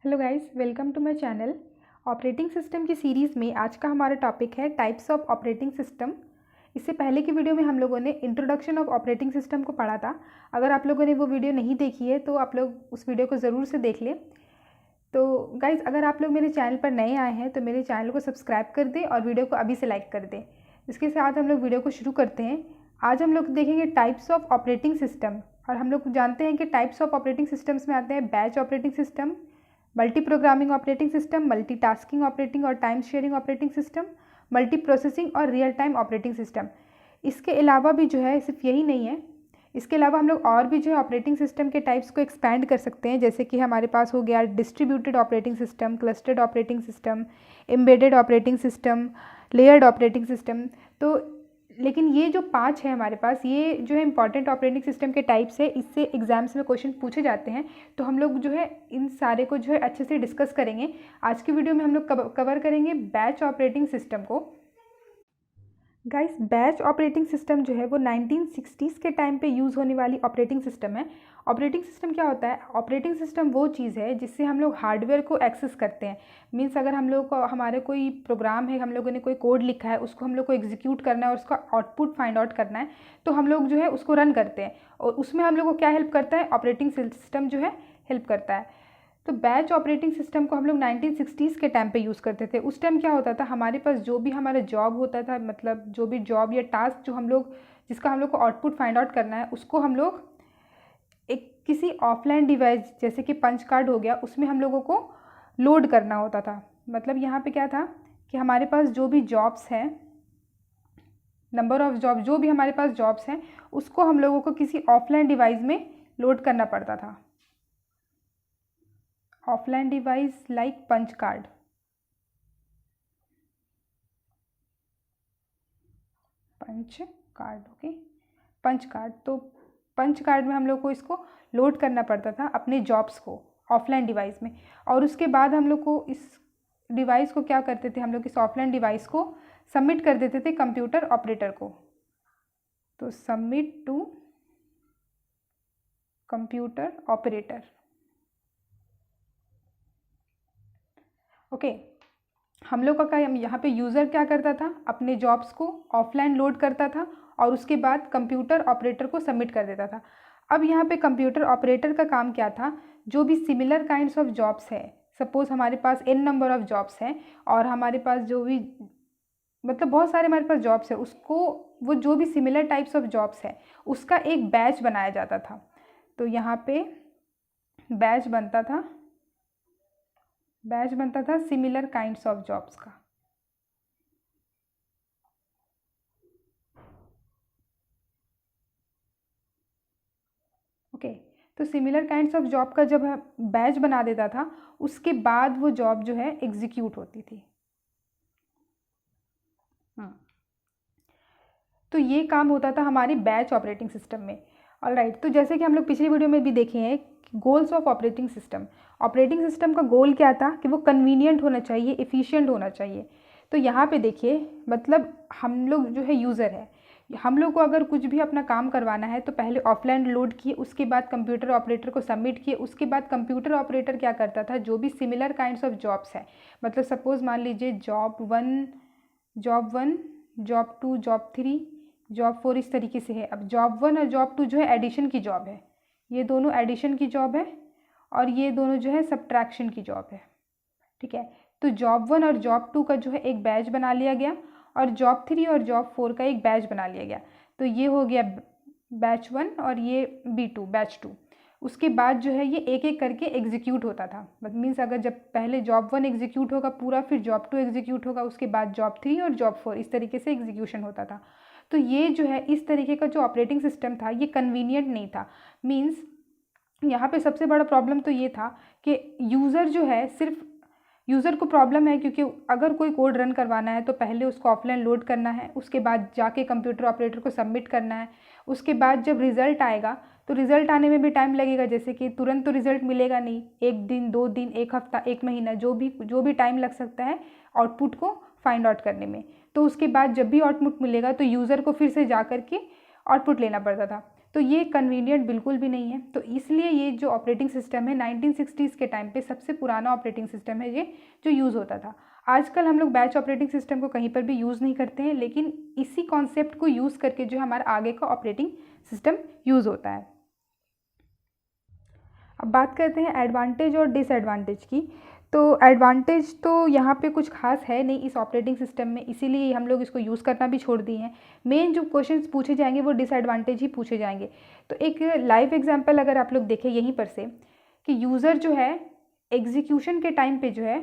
Hello guys, welcome to my channel. Operating system की series में आज का हमारा टॉपिक है टाइप्स ऑफ ऑपरेटिंग सिस्टम। इससे पहले की वीडियो में हम लोगों ने इंट्रोडक्शन ऑफ ऑपरेटिंग सिस्टम को पढ़ा था। अगर आप लोगों ने वो वीडियो नहीं देखी है तो आप लोग उस वीडियो को ज़रूर से देख लें। तो गाइस, अगर आप लोग मेरे चैनल पर नए आए हैं तो मेरे चैनल को सब्सक्राइब कर दें और वीडियो को अभी से लाइक कर दें। इसके साथ हम लोग वीडियो को शुरू करते हैं। आज हम लोग देखेंगे टाइप्स ऑफ ऑपरेटिंग सिस्टम, और हम लोग जानते हैं कि टाइप्स ऑफ ऑपरेटिंग सिस्टम्स में आते हैं batch operating system, multi programming operating system, multitasking operating और time sharing operating system, multi processing और रियल टाइम ऑपरेटिंग सिस्टम। इसके अलावा भी जो है सिर्फ यही नहीं है, इसके अलावा हम लोग और भी जो है ऑपरेटिंग सिस्टम के टाइप्स को एक्सपैंड कर सकते हैं। जैसे कि हमारे पास हो गया distributed operating system, clustered operating system, embedded operating system, layered operating system. तो लेकिन ये जो 5 है हमारे पास, ये जो है इंपॉर्टेंट ऑपरेटिंग सिस्टम के टाइप्स है। इससे एग्जाम्स में क्वेश्चन पूछे जाते हैं, तो हम लोग जो है इन सारे को जो है अच्छे से डिस्कस करेंगे। आज की वीडियो में हम लोग कवर करेंगे बैच ऑपरेटिंग सिस्टम को। गाइस, बैच ऑपरेटिंग सिस्टम जो है वो 1960s के टाइम पे यूज़ होने वाली ऑपरेटिंग सिस्टम है। ऑपरेटिंग सिस्टम क्या होता है? ऑपरेटिंग सिस्टम वो चीज़ है जिससे हम लोग हार्डवेयर को एक्सेस करते हैं। मीन्स अगर हम लोग को हमारे कोई प्रोग्राम है, हम लोगों ने कोई कोड लिखा है, उसको हम लोग को एग्जीक्यूट करना है और उसका आउटपुट फाइंड आउट करना है, तो हम लोग जो है उसको रन करते हैं। और उसमें हम लोग को क्या हेल्प करता है? ऑपरेटिंग सिस्टम जो है हेल्प करता है। तो बैच ऑपरेटिंग सिस्टम को हम लोग 1960s के टाइम पे यूज़ करते थे। उस टाइम क्या होता था, हमारे पास जो भी हमारा जॉब होता था, मतलब जो भी जॉब या टास्क जो हम लोग जिसका हम लोग को आउटपुट फाइंड आउट करना है, उसको हम लोग एक किसी ऑफलाइन डिवाइस जैसे कि पंच कार्ड हो गया, उसमें हम लोगों को लोड करना होता था। मतलब यहाँ पे क्या था कि हमारे पास जो भी जॉब्स हैं, नंबर ऑफ जॉब जो भी हमारे पास जॉब्स हैं, उसको हम लोगों को किसी ऑफलाइन डिवाइस में लोड करना पड़ता था। Offline device like punch card. Punch card, okay, punch card. तो पंच कार्ड में हम लोग को इसको लोड करना पड़ता था अपने जॉब्स को ऑफलाइन डिवाइस में। और उसके बाद हम लोग को इस डिवाइस को क्या करते थे, हम लोग इस ऑफलाइन डिवाइस को सबमिट कर देते थे कंप्यूटर ऑपरेटर को। तो submit to computer operator, okay. हम लोग का क्या, यहाँ पे यूज़र क्या करता था, अपने जॉब्स को ऑफलाइन लोड करता था और उसके बाद कंप्यूटर ऑपरेटर को सबमिट कर देता था। अब यहाँ पे कंप्यूटर ऑपरेटर का काम क्या था, जो भी सिमिलर काइंड्स ऑफ जॉब्स है, सपोज़ हमारे पास n नंबर ऑफ जॉब्स हैं और हमारे पास जो भी मतलब बहुत सारे हमारे पास जॉब्स है, उसको वो जो भी सिमिलर टाइप्स ऑफ जॉब्स है उसका एक बैच बनाया जाता था। तो यहाँ पे बैच बनता था सिमिलर काइंड्स ऑफ जॉब्स का। ओके, तो सिमिलर काइंड्स ऑफ जॉब का जब बैच बना देता था, उसके बाद वो जॉब जो है एग्जीक्यूट होती थी। तो ये काम होता था हमारी बैच ऑपरेटिंग सिस्टम में। ऑलराइट, तो जैसे कि हम लोग पिछली वीडियो में भी देखे हैं, goals of operating system. Operating system का गोल क्या था कि वो कन्वीनियंट होना चाहिए, एफिशिएंट होना चाहिए। तो यहाँ पे देखिए, मतलब हम लोग जो है यूज़र है, हम लोग को अगर कुछ भी अपना काम करवाना है तो पहले ऑफलाइन लोड किए, उसके बाद कंप्यूटर ऑपरेटर को सबमिट किए, उसके बाद कंप्यूटर ऑपरेटर क्या करता था, जो भी सिमिलर काइंड्स ऑफ जॉब्स है, मतलब सपोज मान लीजिए जॉब 1, जॉब 2, जॉब 3, जॉब 4, इस तरीके से है। अब जॉब 1 और जॉब 2 जो है एडिशन की जॉब है, ये दोनों एडिशन की जॉब है, और ये दोनों जो है सब्ट्रैक्शन की जॉब है, ठीक है। तो जॉब 1 और जॉब 2 का जो है एक बैच बना लिया गया, और जॉब 3 और जॉब 4 का एक बैच बना लिया गया। तो ये हो गया बैच 1 और ये B2 बैच 2। उसके बाद जो है ये एक एक करके एग्जीक्यूट होता था। मतलब मीन्स अगर जब पहले जॉब 1 एग्जीक्यूट होगा पूरा, फिर जॉब 2 एग्जीक्यूट होगा, उसके बाद जॉब 3 और जॉब 4, इस तरीके से एग्जीक्यूशन होता था। तो ये जो है इस तरीके का जो ऑपरेटिंग सिस्टम था, ये कन्वीनियंट नहीं था। मीन्स यहाँ पे सबसे बड़ा प्रॉब्लम तो ये था कि यूज़र जो है, सिर्फ यूज़र को प्रॉब्लम है, क्योंकि अगर कोई कोड रन करवाना है तो पहले उसको ऑफलाइन लोड करना है, उसके बाद जाके कंप्यूटर ऑपरेटर को सबमिट करना है, उसके बाद जब रिज़ल्ट आएगा तो रिज़ल्ट आने में भी टाइम लगेगा। जैसे कि तुरंत तो रिज़ल्ट मिलेगा नहीं, 1 दिन 2 दिन, 1 हफ्ता, 1 महीना, जो भी टाइम लग सकता है आउटपुट को फाइंड आउट करने में। तो उसके बाद जब भी आउटपुट मिलेगा तो यूज़र को फिर से जा कर के आउटपुट लेना पड़ता था। तो ये कन्वीनियंट बिल्कुल भी नहीं है। तो इसलिए ये जो ऑपरेटिंग सिस्टम है 1960s के टाइम पे सबसे पुराना ऑपरेटिंग सिस्टम है ये जो यूज़ होता था। आजकल हम लोग बैच ऑपरेटिंग सिस्टम को कहीं पर भी यूज़ नहीं करते हैं, लेकिन इसी कॉन्सेप्ट को यूज़ करके जो हमारा आगे का ऑपरेटिंग सिस्टम यूज़ होता है। अब बात करते हैं एडवांटेज और डिसएडवांटेज की। तो एडवांटेज तो यहाँ पे कुछ खास है नहीं इस ऑपरेटिंग सिस्टम में, इसीलिए हम लोग इसको यूज़ करना भी छोड़ दिए हैं। मेन जो क्वेश्चंस पूछे जाएंगे वो डिसएडवांटेज ही पूछे जाएंगे। तो एक लाइव एग्जांपल अगर आप लोग देखें यहीं पर से कि यूज़र जो है एग्जीक्यूशन के टाइम पे जो है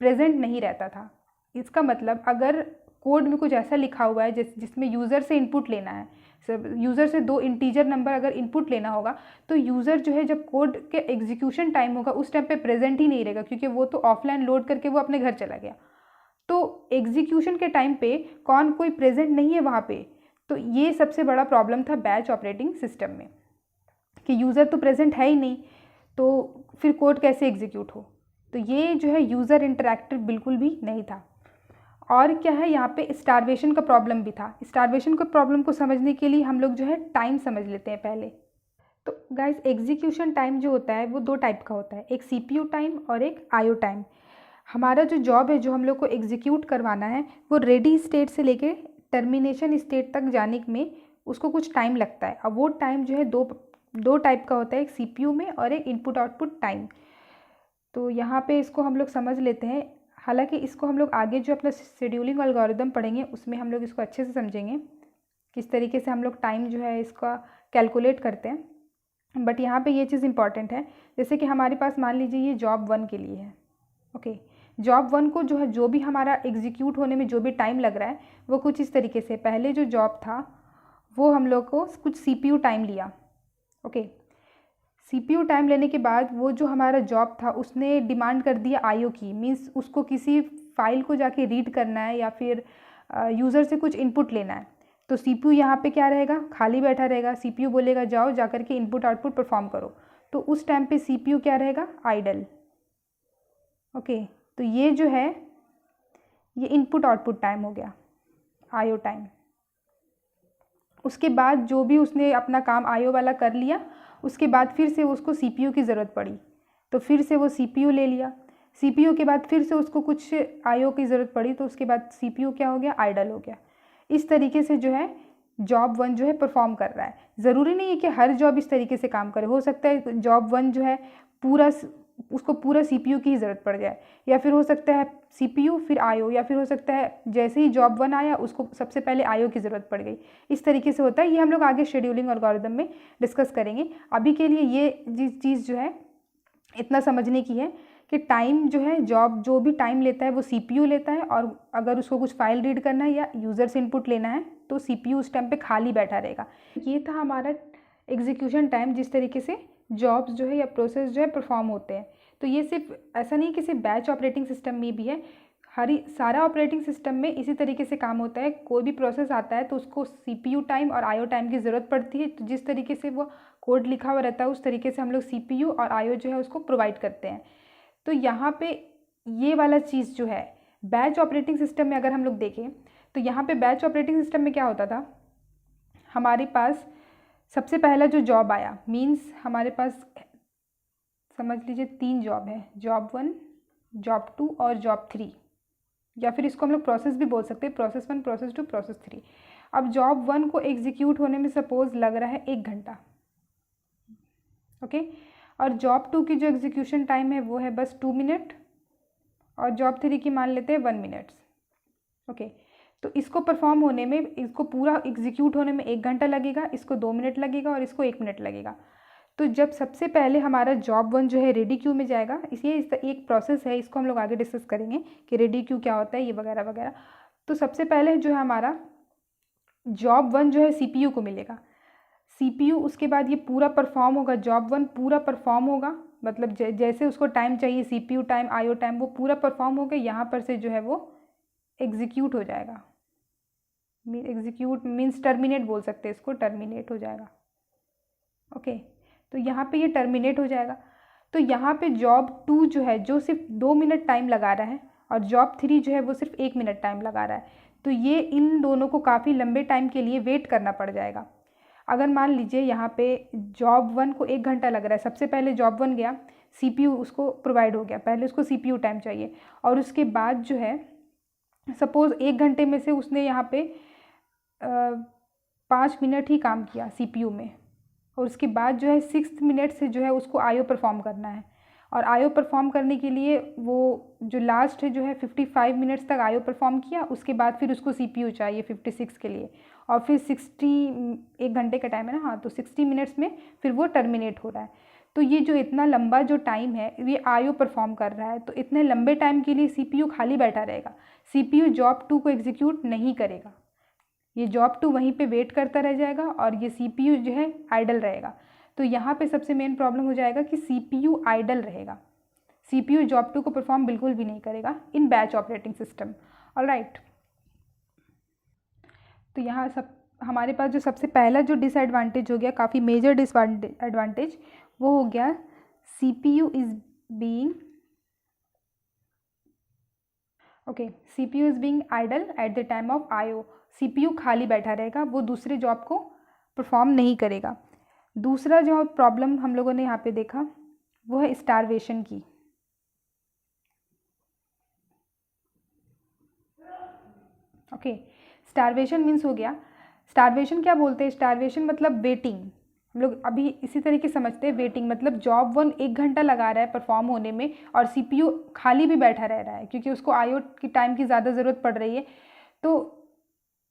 प्रेजेंट नहीं रहता था। इसका मतलब अगर कोड में कुछ ऐसा लिखा हुआ है जिसमें यूज़र से इनपुट लेना है, यूज़र से 2 इंटीजर नंबर अगर इनपुट लेना होगा, तो यूज़र जो है जब कोड के एग्जीक्यूशन टाइम होगा उस टाइम पे प्रेजेंट ही नहीं रहेगा, क्योंकि वो तो ऑफलाइन लोड करके वो अपने घर चला गया। तो एग्जीक्यूशन के टाइम पे कोई प्रेजेंट नहीं है वहाँ पे। तो ये सबसे बड़ा प्रॉब्लम था बैच ऑपरेटिंग सिस्टम में कि यूज़र तो प्रेजेंट है ही नहीं, तो फिर कोड कैसे एग्जीक्यूट हो। तो ये जो है यूज़र इंटरैक्टिव बिल्कुल भी नहीं था। और क्या है, यहाँ पे स्टारवेशन का प्रॉब्लम भी था। स्टारवेशन का प्रॉब्लम को समझने के लिए हम लोग जो है टाइम समझ लेते हैं पहले। तो गाइस एग्जीक्यूशन टाइम जो होता है वो 2 टाइप का होता है, एक CPU टाइम और एक IO टाइम। हमारा जो जॉब है जो हम लोग को एग्जीक्यूट करवाना है वो रेडी स्टेट से लेके टर्मिनेशन स्टेट तक जाने में उसको कुछ टाइम लगता है। अब वो टाइम जो है दो टाइप का होता है, एक CPU में और एक इनपुट आउटपुट टाइम। तो यहाँ पे इसको हम लोग समझ लेते हैं। हालांकि इसको हम लोग आगे जो अपना शेड्यूलिंग एल्गोरिदम पढ़ेंगे उसमें हम लोग इसको अच्छे से समझेंगे किस तरीके से हम लोग टाइम जो है इसका कैलकुलेट करते हैं। बट यहाँ पे ये चीज़ इंपॉर्टेंट है, जैसे कि हमारे पास मान लीजिए ये जॉब 1 के लिए है। ओके, जॉब 1 को जो है जो भी हमारा एग्जीक्यूट होने में जो भी टाइम लग रहा है वो कुछ इस तरीके से, पहले जो जॉब था वो हम लोग को कुछ CPU टाइम लिया। ओके, CPU टाइम लेने के बाद वो जो हमारा जॉब था उसने डिमांड कर दिया IO की, मीन्स उसको किसी फाइल को जाके रीड करना है या फिर यूज़र से कुछ इनपुट लेना है। तो CPU यहाँ पे क्या रहेगा, खाली बैठा रहेगा। CPU बोलेगा जाओ जा कर के इनपुट आउटपुट परफॉर्म करो। तो उस टाइम पे CPU क्या रहेगा, आइडल। ओके, तो ये जो है ये इनपुट आउटपुट टाइम हो गया, IO टाइम। उसके बाद जो भी उसने अपना काम IO वाला कर लिया, उसके बाद फिर से उसको CPU की ज़रूरत पड़ी तो फिर से वो CPU ले लिया। CPU के बाद फिर से उसको कुछ IO की ज़रूरत पड़ी तो उसके बाद CPU क्या हो गया, आइडल हो गया। इस तरीके से जो है जॉब 1 जो है परफॉर्म कर रहा है। ज़रूरी नहीं है कि हर जॉब इस तरीके से काम करे। हो सकता है जॉब 1 जो है उसको पूरा CPU की ही ज़रूरत पड़ जाए, या फिर हो सकता है CPU फिर IO, या फिर हो सकता है जैसे ही जॉब 1 आया उसको सबसे पहले IO की ज़रूरत पड़ गई। इस तरीके से होता है। ये हम लोग आगे शेड्यूलिंग एल्गोरिथम में डिस्कस करेंगे। अभी के लिए ये चीज़ जो है इतना समझने की है कि टाइम जो है जॉब जो भी टाइम लेता है वो CPU लेता है, और अगर उसको कुछ फाइल रीड करना है या यूज़र से इनपुट लेना है तो CPU उस टाइम पे खाली बैठा रहेगा। ये था हमारा एग्जीक्यूशन टाइम, जिस तरीके से जॉब्स जो है या प्रोसेस जो है परफॉर्म होते हैं। तो ये सिर्फ ऐसा नहीं कि सिर्फ बैच ऑपरेटिंग सिस्टम में भी है, सारा ऑपरेटिंग सिस्टम में इसी तरीके से काम होता है। कोई भी प्रोसेस आता है तो उसको CPU टाइम और IO टाइम की ज़रूरत पड़ती है। तो जिस तरीके से वो कोड लिखा हुआ रहता है उस तरीके से हम लोग CPU और IO जो है उसको प्रोवाइड करते हैं। तो यहाँ पे ये वाला चीज़ जो है बैच ऑपरेटिंग सिस्टम में अगर हम लोग देखें तो यहाँ पे बैच ऑपरेटिंग सिस्टम में क्या होता था, हमारे पास सबसे पहला जो जॉब आया, मीन्स हमारे पास समझ लीजिए 3 जॉब है, जॉब 1, जॉब 2 और जॉब 3, या फिर इसको हम लोग प्रोसेस भी बोल सकते हैं, प्रोसेस 1, प्रोसेस 2, प्रोसेस 3। अब जॉब 1 को एग्जीक्यूट होने में सपोज लग रहा है 1 घंटा। ओके, और जॉब 2 की जो एग्जीक्यूशन टाइम है वो है बस 2 मिनट, और जॉब 3 की मान लेते हैं 1 मिनट। ओके, तो इसको परफॉर्म होने में, इसको पूरा एग्जीक्यूट होने में 1 घंटा लगेगा, इसको 2 मिनट लगेगा और इसको 1 मिनट लगेगा। तो जब सबसे पहले हमारा जॉब 1 जो है रेडी क्यू में जाएगा, इसलिए एक प्रोसेस है, इसको हम लोग आगे डिस्कस करेंगे कि रेडी क्यू क्या होता है, ये वगैरह वगैरह। तो सबसे पहले जो है हमारा जॉब 1 जो है CPU को मिलेगा। CPU उसके बाद ये पूरा परफॉर्म होगा, जॉब 1 पूरा परफॉर्म होगा, मतलब जैसे उसको टाइम चाहिए CPU टाइम IO टाइम वो पूरा परफॉर्म होगा। यहाँ पर से जो है वो एग्जीक्यूट हो जाएगा। एग्जीक्यूट मीन्स टर्मिनेट बोल सकते हैं इसको, टर्मिनेट हो जाएगा। ओके, तो यहाँ पे ये टर्मिनेट हो जाएगा। तो यहाँ पे जॉब 2 जो है जो सिर्फ 2 मिनट टाइम लगा रहा है, और जॉब 3 जो है वो सिर्फ 1 मिनट टाइम लगा रहा है। तो ये इन दोनों को काफ़ी लंबे टाइम के लिए वेट करना पड़ जाएगा। अगर मान लीजिए यहाँ पे जॉब 1 को 1 घंटा लग रहा है, सबसे पहले जॉब 1 गया, CPU उसको प्रोवाइड हो गया, पहले उसको CPU टाइम चाहिए, और उसके बाद जो है सपोज़ 1 घंटे में से उसने यहाँ पे 5 मिनट ही काम किया CPU में, और उसके बाद जो है 6 मिनट से जो है उसको IO परफॉर्म करना है, और IO परफॉर्म करने के लिए वो जो लास्ट है जो है 55 मिनट्स तक IO परफॉर्म किया, उसके बाद फिर उसको CPU चाहिए 56 के लिए, और फिर 1 घंटे का टाइम है ना, हाँ, तो 60 मिनट्स में फिर वो टर्मिनेट हो रहा है। तो ये जो इतना लंबा जो टाइम है ये IO परफॉर्म कर रहा है, तो इतने लंबे टाइम के लिए CPU खाली बैठा रहेगा, CPU जॉब 2 को एग्जीक्यूट नहीं करेगा, ये जॉब 2 वहीं पे वेट करता रह जाएगा और ये CPU जो है आइडल रहेगा। तो यहाँ पे सबसे मेन प्रॉब्लम हो जाएगा कि CPU आइडल रहेगा, CPU जॉब 2 को परफॉर्म बिल्कुल भी नहीं करेगा इन बैच ऑपरेटिंग सिस्टम। ऑलराइट, तो यहाँ सब हमारे पास जो सबसे पहला जो डिसएडवांटेज हो गया, काफ़ी मेजर डिसएडवांटेज, वो हो गया CPU is being idle at the time of IO। CPU खाली बैठा रहेगा, वो दूसरे जॉब को परफॉर्म नहीं करेगा। दूसरा जो प्रॉब्लम हम लोगों ने यहाँ पे देखा वो है स्टारवेशन की। स्टारवेशन मीन्स हो गया, स्टारवेशन क्या बोलते हैं, स्टारवेशन मतलब वेटिंग, हम लोग अभी इसी तरीके समझते हैं। वेटिंग मतलब जॉब 1 1 घंटा लगा रहा है परफॉर्म होने में और CPU खाली भी बैठा रह रहा है क्योंकि उसको IO की टाइम की ज़्यादा ज़रूरत पड़ रही है। तो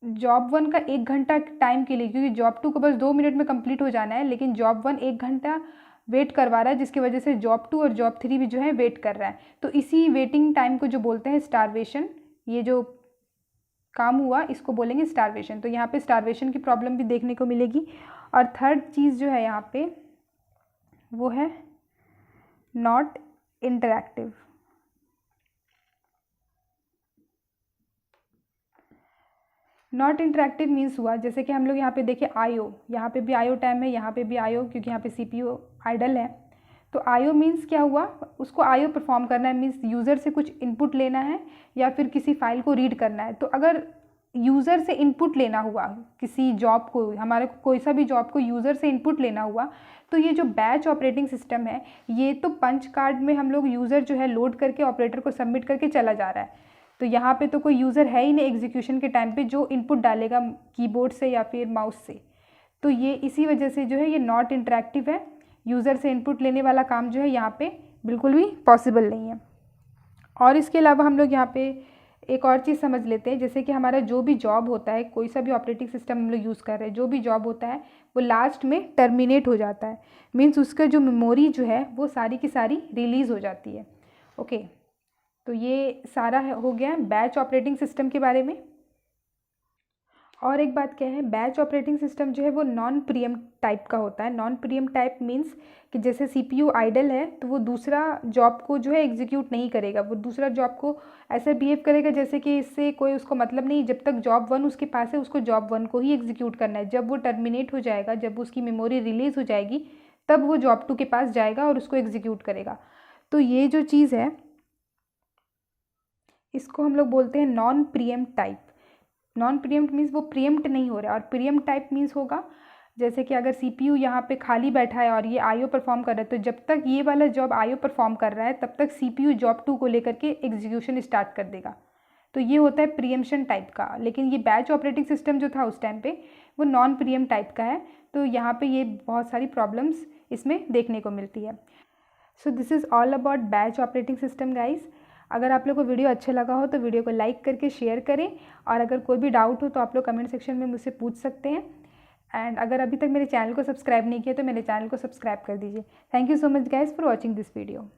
जॉब 1 का 1 घंटा टाइम के लिए, क्योंकि जॉब 2 को बस 2 मिनट में कंप्लीट हो जाना है, लेकिन जॉब 1 1 घंटा वेट करवा रहा है, जिसकी वजह से जॉब 2 और जॉब 3 भी जो है वेट कर रहा है। तो इसी वेटिंग टाइम को जो बोलते हैं स्टारवेशन, ये जो काम हुआ इसको बोलेंगे स्टारवेशन। तो यहाँ पे स्टारवेशन की प्रॉब्लम भी देखने को मिलेगी। और थर्ड चीज़ जो है यहाँ पे वो है not interactive. Not interactive means हुआ, जैसे कि हम लोग यहाँ पे देखें IO, यहाँ पे भी IO टाइम है, यहाँ पे भी IO, क्योंकि यहाँ पे CPU आइडल है। तो IO मीन्स क्या हुआ, उसको IO परफॉर्म करना है, मीन्स यूज़र से कुछ इनपुट लेना है या फिर किसी फाइल को रीड करना है। तो अगर यूज़र से इनपुट लेना हुआ, किसी जॉब को, हमारे कोई सा भी जॉब को यूज़र से इनपुट लेना हुआ, तो ये जो बैच ऑपरेटिंग सिस्टम है ये तो पंच कार्ड में हम लोग यूज़र जो है लोड करके ऑपरेटर को सबमिट करके चला जा रहा है। तो यहाँ पे तो कोई यूज़र है ही नहीं एग्जीक्यूशन के टाइम पे जो इनपुट डालेगा कीबोर्ड से या फिर माउस से। तो ये इसी वजह से जो है ये नॉट इंटरैक्टिव है, यूज़र से इनपुट लेने वाला काम जो है यहाँ पे बिल्कुल भी पॉसिबल नहीं है। और इसके अलावा हम लोग यहाँ पे एक और चीज़ समझ लेते हैं, जैसे कि हमारा जो भी जॉब होता है, कोई सा भी ऑपरेटिंग सिस्टम हम लोग यूज़ कर रहे हैं, जो भी जॉब होता है वो लास्ट में टर्मिनेट हो जाता है, मीन्स उसका जो मेमोरी जो है वो सारी की सारी रिलीज़ हो जाती है। ओके, तो ये सारा हो गया बैच ऑपरेटिंग सिस्टम के बारे में। और एक बात क्या है, बैच ऑपरेटिंग सिस्टम जो है वो नॉन प्रीएम्प्ट टाइप का होता है। नॉन प्रीएम्प्ट टाइप मीन्स कि जैसे CPU आइडल है तो वो दूसरा जॉब को जो है एग्जीक्यूट नहीं करेगा, वो दूसरा जॉब को ऐसे बिहेव करेगा जैसे कि इससे कोई उसको मतलब नहीं, जब तक जॉब 1 उसके पास है उसको जॉब 1 को ही एग्जीक्यूट करना है। जब वो टर्मिनेट हो जाएगा, जब उसकी मेमोरी रिलीज़ हो जाएगी, तब वो जॉब 2 के पास जाएगा और उसको एग्जीक्यूट करेगा। तो ये जो चीज़ है इसको हम लोग बोलते हैं non pre-empt type. Non pre-empt means वो प्रीएम्प्ट नहीं हो रहा है, और प्रीएम्प्ट टाइप मीन्स होगा जैसे कि अगर CPU यहाँ पे खाली बैठा है और ये IO परफॉर्म कर रहा है, तो जब तक ये वाला जॉब IO परफॉर्म कर रहा है तब तक CPU जॉब 2 को लेकर के एग्जीक्यूशन स्टार्ट कर देगा। तो ये होता है प्रीएम्पशन टाइप का। लेकिन ये बैच ऑपरेटिंग सिस्टम जो था उस टाइम पे वो नॉन प्रीएम्प्ट टाइप का है, तो यहाँ पे ये बहुत सारी प्रॉब्लम्स इसमें देखने को मिलती है। So this is all about batch operating system guys. अगर आप लोग को वीडियो अच्छा लगा हो तो वीडियो को लाइक करके शेयर करें, और अगर कोई भी डाउट हो तो आप लोग कमेंट सेक्शन में मुझसे पूछ सकते हैं। एंड अगर अभी तक मेरे चैनल को सब्सक्राइब नहीं किया तो मेरे चैनल को सब्सक्राइब कर दीजिए। Thank you so much guys for watching this video.